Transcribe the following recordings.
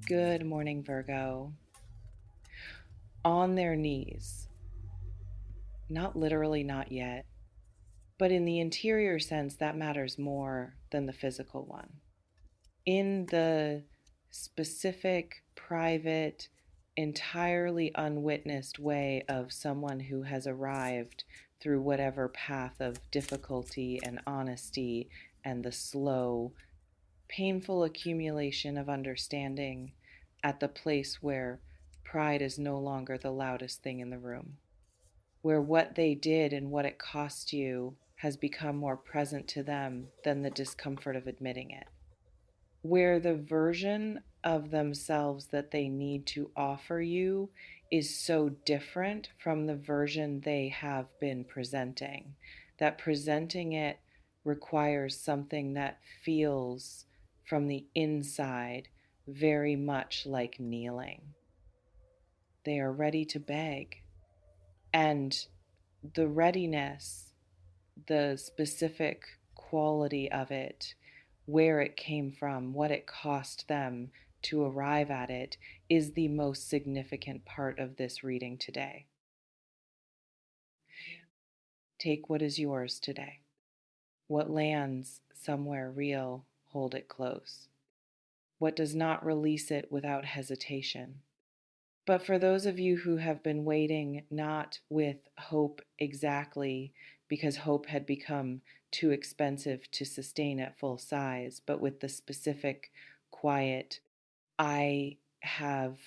Good morning, Virgo. On their knees. Not literally, not yet, but in the interior sense, that matters more than the physical one. In the specific, private, entirely unwitnessed way of someone who has arrived through whatever path of difficulty and honesty and the slow, painful accumulation of understanding at the place where pride is no longer the loudest thing in the room, where what they did and what it cost you has become more present to them than the discomfort of admitting it, where the version of themselves that they need to offer you is so different from the version they have been presenting, that presenting it requires something that feels from the inside very much like kneeling. They are ready to beg. And the readiness, the specific quality of it, where it came from, what it cost them to arrive at it, is the most significant part of this reading today. Take what is yours today. What lands somewhere real, hold it close. What does not, release it without hesitation. But for those of you who have been waiting, not with hope exactly, because hope had become too expensive to sustain at full size, but with the specific, quiet, I have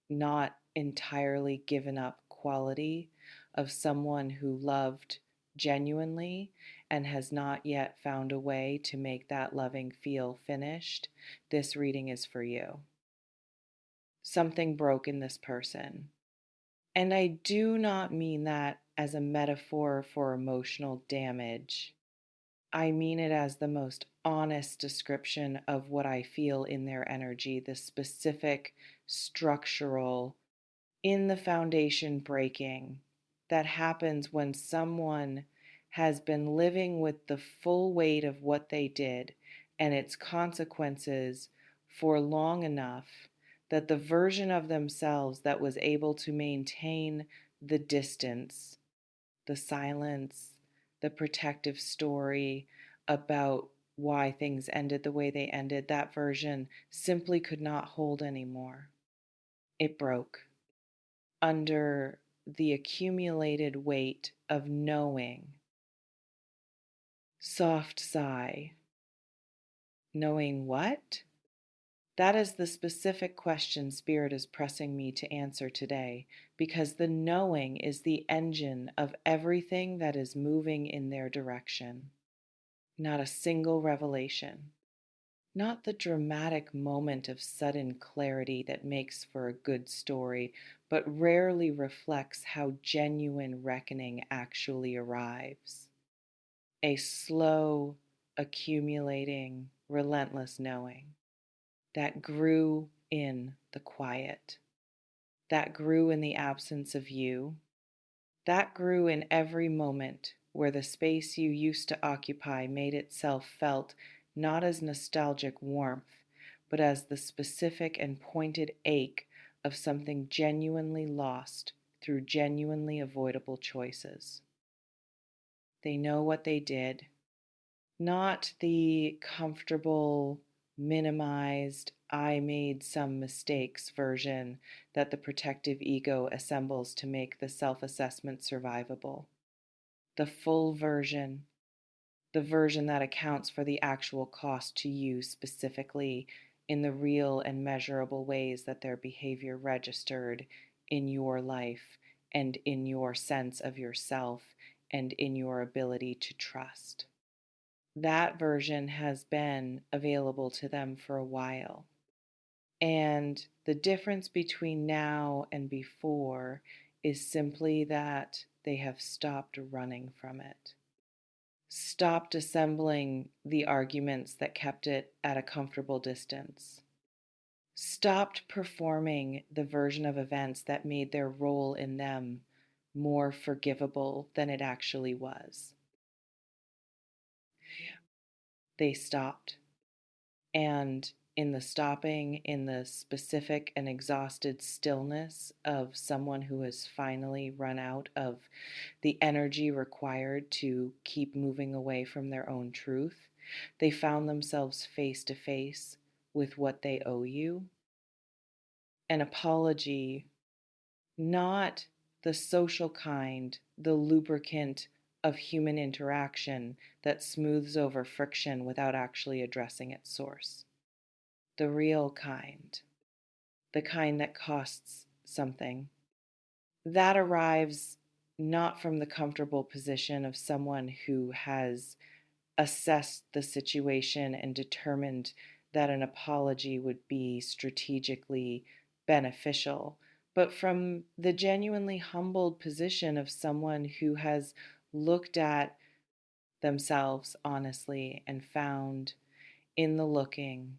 not entirely given up quality of someone who loved genuinely and has not yet found a way to make that loving feel finished, this reading is for you. Something broke in this person. And I do not mean that as a metaphor for emotional damage. I mean it as the most honest description of what I feel in their energy, the specific structural, in the foundation breaking that happens when someone has been living with the full weight of what they did and its consequences for long enough that the version of themselves that was able to maintain the distance, the silence, the protective story about why things ended the way they ended, that version simply could not hold anymore. It broke under the accumulated weight of knowing. Soft sigh. Knowing what? That is the specific question Spirit is pressing me to answer today, because the knowing is the engine of everything that is moving in their direction. Not a single revelation. Not the dramatic moment of sudden clarity that makes for a good story, but rarely reflects how genuine reckoning actually arrives. A slow, accumulating, relentless knowing that grew in the quiet, that grew in the absence of you, that grew in every moment where the space you used to occupy made itself felt not as nostalgic warmth, but as the specific and pointed ache of something genuinely lost through genuinely avoidable choices. They know what they did, not the comfortable, minimized, I made some mistakes version that the protective ego assembles to make the self assessment survivable. The full version, the version that accounts for the actual cost to you specifically in the real and measurable ways that their behavior registered in your life and in your sense of yourself and in your ability to trust. That version has been available to them for a while. And the difference between now and before is simply that they have stopped running from it, stopped assembling the arguments that kept it at a comfortable distance, stopped performing the version of events that made their role in them more forgivable than it actually was. They stopped. And in the stopping, in the specific and exhausted stillness of someone who has finally run out of the energy required to keep moving away from their own truth. They found themselves face to face with what they owe you. An apology, not the social kind, the lubricant of human interaction that smooths over friction without actually addressing its source. The real kind, the kind that costs something, that arrives not from the comfortable position of someone who has assessed the situation and determined that an apology would be strategically beneficial, but from the genuinely humbled position of someone who has looked at themselves honestly and found in the looking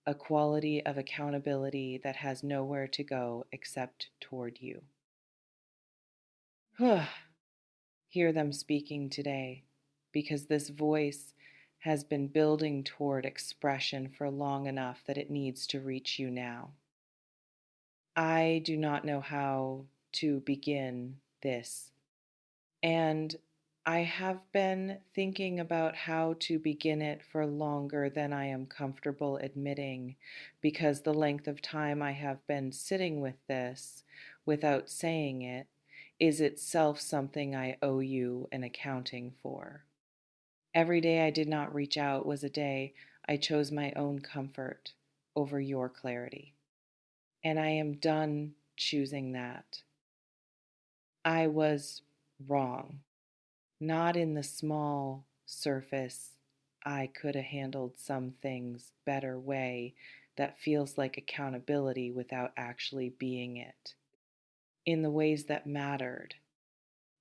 a quality of accountability that has nowhere to go except toward you. Hear them speaking today, because this voice has been building toward expression for long enough that it needs to reach you now. I do not know how to begin this, and I have been thinking about how to begin it for longer than I am comfortable admitting, because the length of time I have been sitting with this without saying it is itself something I owe you an accounting for. Every day I did not reach out was a day I chose my own comfort over your clarity. And I am done choosing that. I was wrong, not in the small surface, I could have handled some things better way that feels like accountability without actually being it. In the ways that mattered,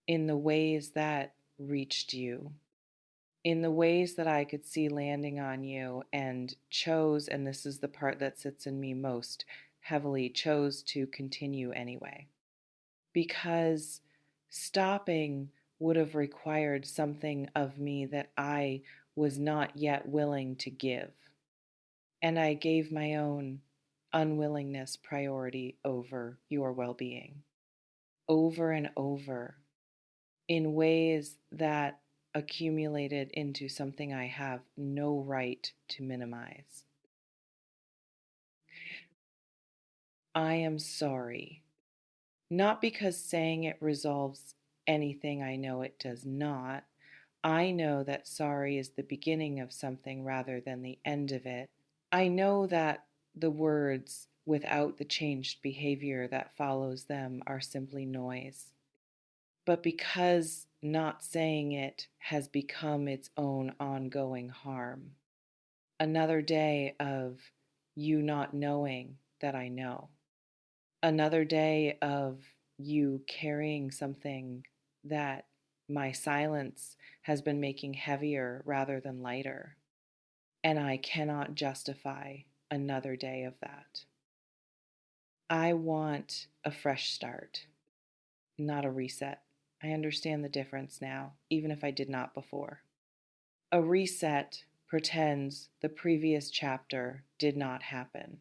in the ways that reached you, in the ways that I could see landing on you, and chose, and this is the part that sits in me most heavily, chose to continue anyway. Because stopping would have required something of me that I was not yet willing to give. And I gave my own unwillingness priority over your well being, over and over, in ways that accumulated into something I have no right to minimize. I am sorry, not because saying it resolves anything, I know it does not. I know that sorry is the beginning of something rather than the end of it. I know that the words without the changed behavior that follows them are simply noise. But because not saying it has become its own ongoing harm, another day of you not knowing that I know, another day of you carrying something that my silence has been making heavier rather than lighter, and I cannot justify another day of that. I want a fresh start, not a reset. I understand the difference now, even if I did not before. A reset pretends the previous chapter did not happen.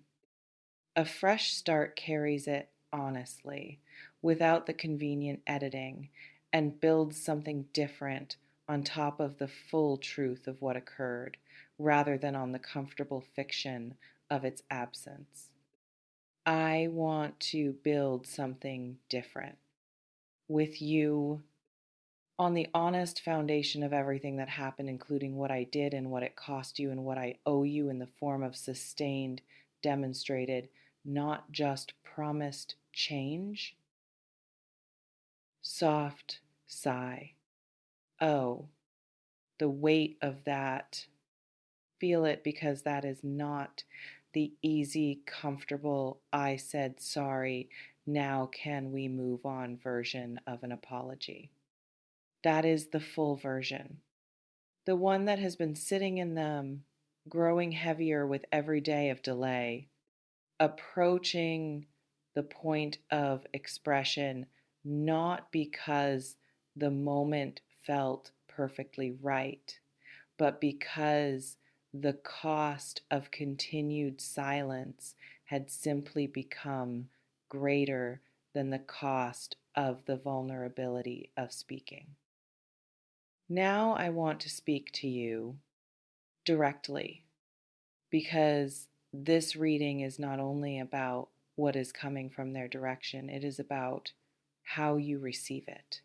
A fresh start carries it honestly, without the convenient editing, and builds something different on top of the full truth of what occurred, rather than on the comfortable fiction of its absence. I want to build something different with you, on the honest foundation of everything that happened, including what I did and what it cost you and what I owe you in the form of sustained, demonstrated, not just promised change. Soft sigh. Oh, the weight of that. Feel it, because that is not the easy, comfortable, I said sorry, now can we move on version of an apology. That is the full version. The one that has been sitting in them, growing heavier with every day of delay, approaching the point of expression, not because the moment felt perfectly right, but because the cost of continued silence had simply become greater than the cost of the vulnerability of speaking. Now I want to speak to you directly because this reading is not only about what is coming from their direction, it is about how you receive it.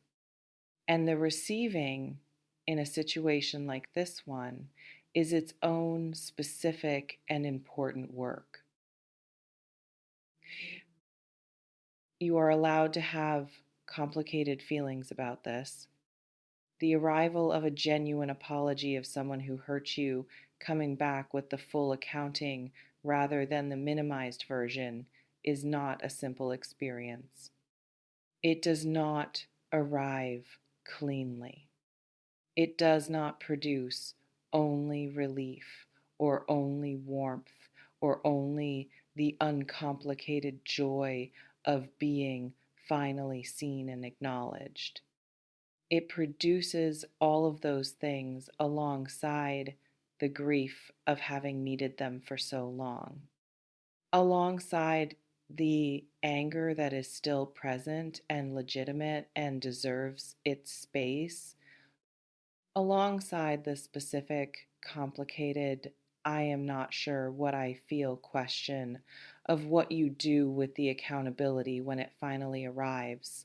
And the receiving in a situation like this one is its own specific and important work. You are allowed to have complicated feelings about this. The arrival of a genuine apology of someone who hurt you coming back with the full accounting rather than the minimized version is not a simple experience. It does not arrive cleanly. It does not produce only relief or only warmth or only the uncomplicated joy of being finally seen and acknowledged. It produces all of those things alongside the grief of having needed them for so long, alongside the anger that is still present and legitimate and deserves its space, alongside the specific, complicated, I am not sure what I feel question of what you do with the accountability when it finally arrives.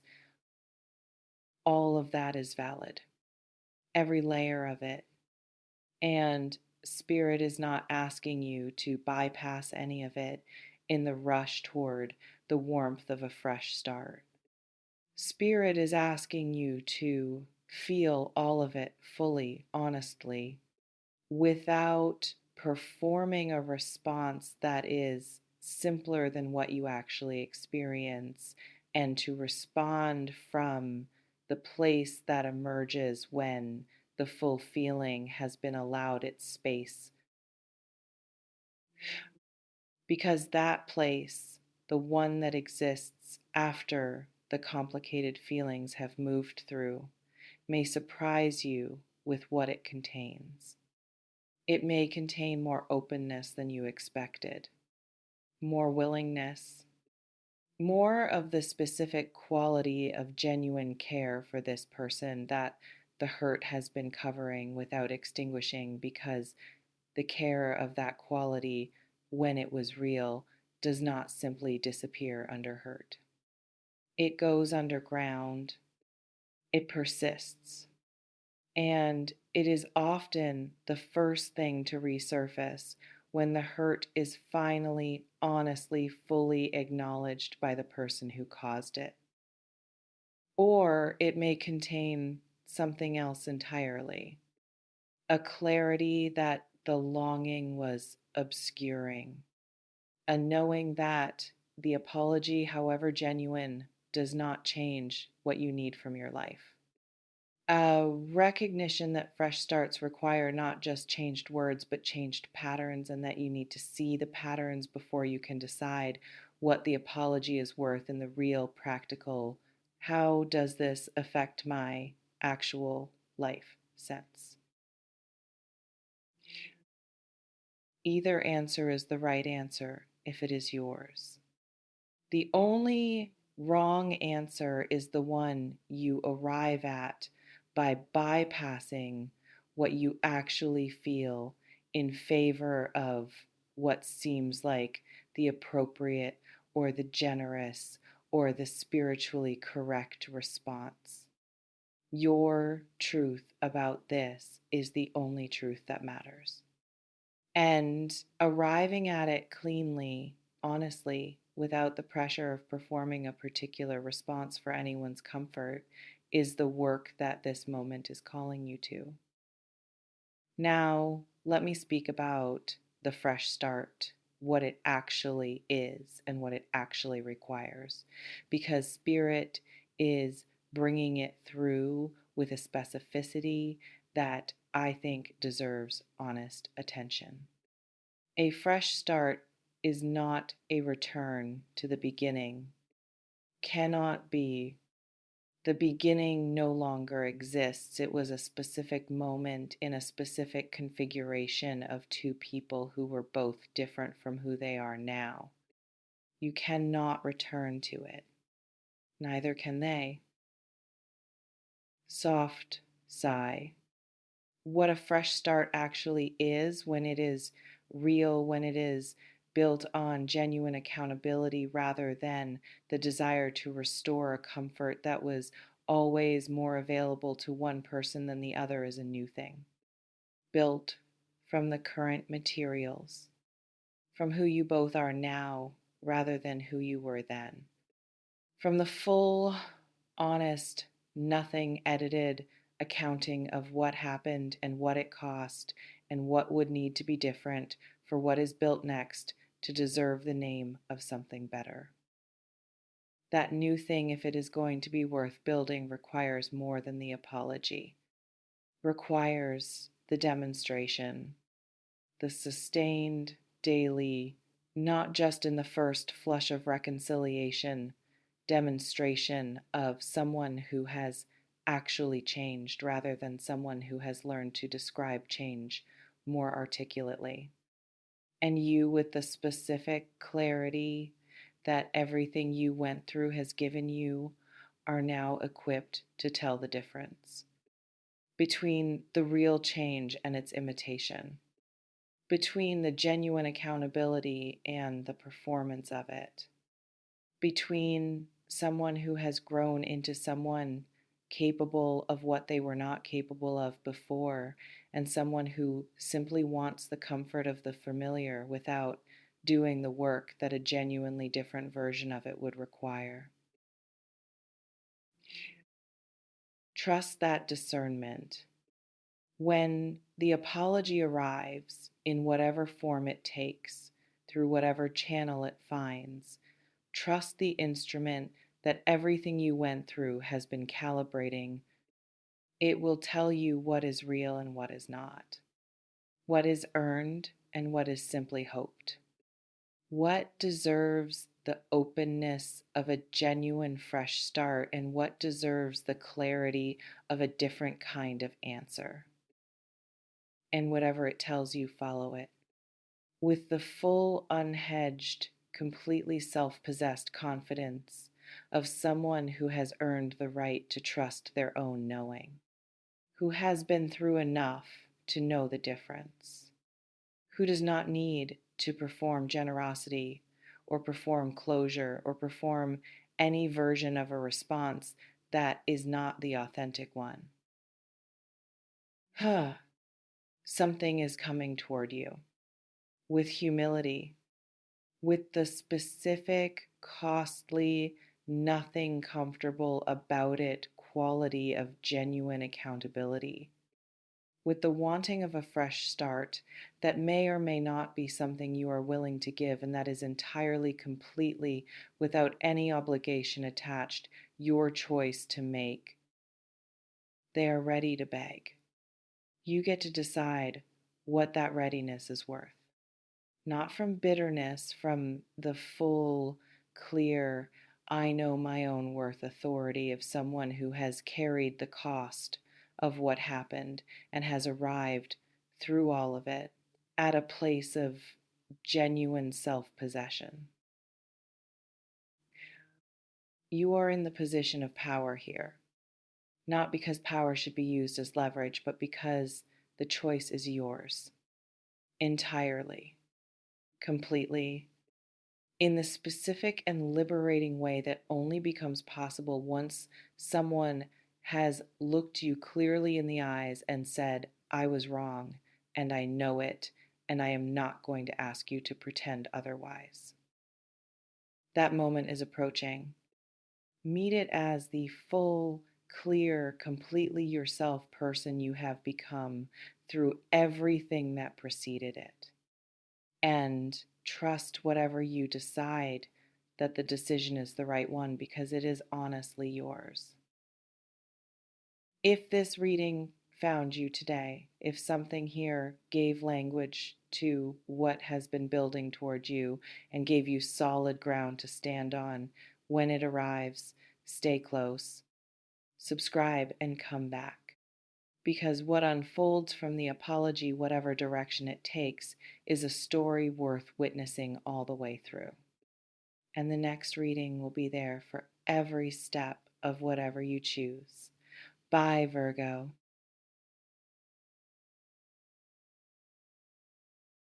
All of that is valid, every layer of it. And Spirit is not asking you to bypass any of it in the rush toward the warmth of a fresh start. Spirit is asking you to feel all of it fully, honestly, without performing a response that is simpler than what you actually experience, and to respond from the place that emerges when the full feeling has been allowed its space. Because that place, the one that exists after the complicated feelings have moved through, may surprise you with what it contains. It may contain more openness than you expected, more willingness, more of the specific quality of genuine care for this person that the hurt has been covering without extinguishing, because the care of that quality, when it was real, does not simply disappear under hurt. It goes underground, it persists. And it is often the first thing to resurface when the hurt is finally, honestly, fully acknowledged by the person who caused it. Or it may contain something else entirely, a clarity that the longing was obscuring, a knowing that the apology, however genuine, does not change what you need from your life. A recognition that fresh starts require not just changed words, but changed patterns, and that you need to see the patterns before you can decide what the apology is worth in the real, practical, how does this affect my actual life sense. Either answer is the right answer if it is yours. The only wrong answer is the one you arrive at by bypassing what you actually feel in favor of what seems like the appropriate or the generous or the spiritually correct response. Your truth about this is the only truth that matters. And arriving at it cleanly, honestly, without the pressure of performing a particular response for anyone's comfort, is the work that this moment is calling you to. Now, let me speak about the fresh start, what it actually is and what it actually requires, because Spirit is bringing it through with a specificity that I think deserves honest attention. A fresh start is not a return to the beginning, cannot be The beginning no longer exists. It was a specific moment in a specific configuration of two people who were both different from who they are now. You cannot return to it. Neither can they. Soft sigh. What a fresh start actually is when it is real, when it is built on genuine accountability rather than the desire to restore a comfort that was always more available to one person than the other is a new thing. Built from the current materials, from who you both are now rather than who you were then. From the full, honest, nothing edited accounting of what happened and what it cost and what would need to be different for what is built next to deserve the name of something better. That new thing, if it is going to be worth building, requires more than the apology, requires the demonstration, the sustained daily, not just in the first flush of reconciliation, demonstration of someone who has actually changed rather than someone who has learned to describe change more articulately. And you, with the specific clarity that everything you went through has given you, are now equipped to tell the difference between the real change and its imitation, between the genuine accountability and the performance of it, between someone who has grown into someone capable of what they were not capable of before and someone who simply wants the comfort of the familiar without doing the work that a genuinely different version of it would require. Trust that discernment. When the apology arrives, in whatever form it takes, through whatever channel it finds, trust the instrument that everything you went through has been calibrating. It will tell you what is real and what is not, what is earned and what is simply hoped, what deserves the openness of a genuine fresh start and what deserves the clarity of a different kind of answer. And whatever it tells you, follow it with the full, unhedged, completely self possessed confidence of someone who has earned the right to trust their own knowing, who has been through enough to know the difference, who does not need to perform generosity or perform closure or perform any version of a response that is not the authentic one. Something is coming toward you with humility, with the specific, costly, nothing comfortable about it quality of genuine accountability, with the wanting of a fresh start that may or may not be something you are willing to give, and that is entirely, completely, without any obligation attached, your choice to make. They are ready to beg. You get to decide what that readiness is worth. Not from bitterness, from the full, clear, I know my own worth authority of someone who has carried the cost of what happened and has arrived through all of it at a place of genuine self possession. You are in the position of power here, not because power should be used as leverage, but because the choice is yours entirely, completely, in the specific and liberating way that only becomes possible once someone has looked you clearly in the eyes and said, I was wrong, and I know it, and I am not going to ask you to pretend otherwise. That moment is approaching. Meet it as the full, clear, completely yourself person you have become through everything that preceded it. And trust whatever you decide that the decision is the right one because it is honestly yours. If this reading found you today, if something here gave language to what has been building toward you and gave you solid ground to stand on, when it arrives, stay close. subscribe, and come back. Because what unfolds from the apology, whatever direction it takes, is a story worth witnessing all the way through. And the next reading will be there for every step of whatever you choose. Bye, Virgo.